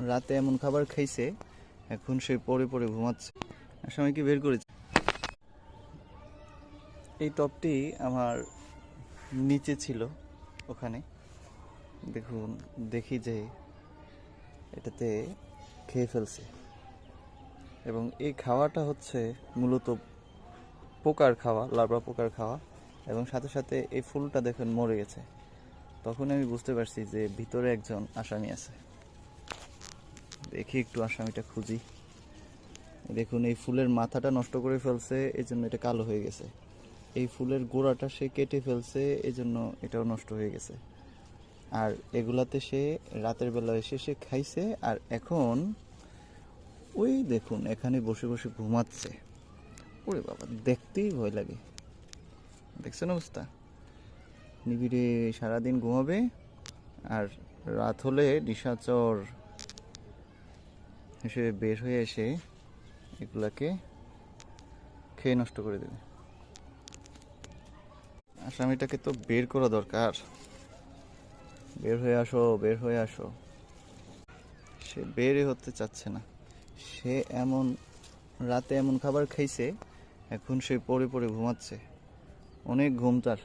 রাতে এমন খাবার খাইছে, এখন সে পড়ে পড়ে ঘুমাচ্ছে। আসামিকে বের করেছে। এই টপটি আমার নিচে ছিল, ওখানে দেখুন, দেখি যে এটাতে খেয়ে ফেলছে। এবং এই খাওয়াটা হচ্ছে মূলত পোকার খাওয়া, লার্ভা পোকার খাওয়া। এবং সাথে সাথে এই ফুলটা দেখুন মরে গেছে। তখন আমি বুঝতে পারছি যে ভিতরে একজন আসামি আছে। দেখি একটু আসামিটা খুঁজি। দেখুন, এই ফুলের মাথাটা নষ্ট করে ফেলছে, এই জন্য এটা কালো হয়ে গেছে। এই ফুলের গোড়াটা সে কেটে ফেলছে, এই জন্য এটাও নষ্ট হয়ে গেছে। আর এগুলাতে সে রাতের বেলা এসে সে খাইছে, আর এখন ওই দেখুন এখানে বসে বসে ঘুমাচ্ছে। ওরে বাবা, দেখতেই ভয় লাগে। দেখছেন অবস্থা? নিবিড়ে সারাদিন ঘুমাবে, আর রাত হলে নিশাচর হিসেবে বের হয়ে এসে এগুলাকে খেয়ে নষ্ট করে দেবে। আসামিটাকে তো বের করা দরকার। বের হয়ে আসো, বের হয়ে আসো। সে বেরই হতে চাচ্ছে না। সে এমন রাতে এমন খাবার খাইছে, এখন সে পড়ে পড়ে ঘুমাচ্ছে। অনেক ঘুম তার।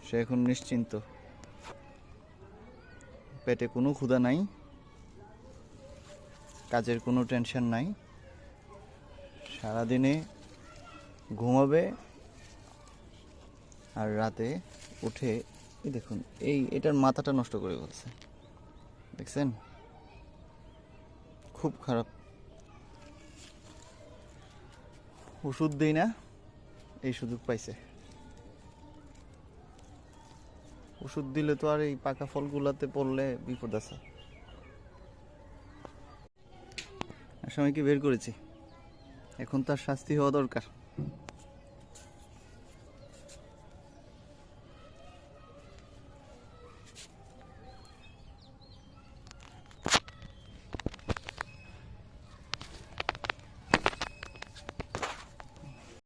সে এখন নিশ্চিন্ত, পেটে কোনো ক্ষুধা নাই, কাজের কোনো টেনশন নাই। সারাদিনে ঘুমাবে, আর রাতে উঠে এই দেখুন এটার মাথাটা নষ্ট করে ফেলছে। দেখছেন? খুব খারাপ। ওষুধ দেই না, এই সুযোগ পাইছে। ওষুধ দিলে তো আর এই পাকা ফলগুলাতে পড়লে বিপদ আছে। আসামিকে বের করেছি, এখন তার শাস্তি হওয়া দরকার।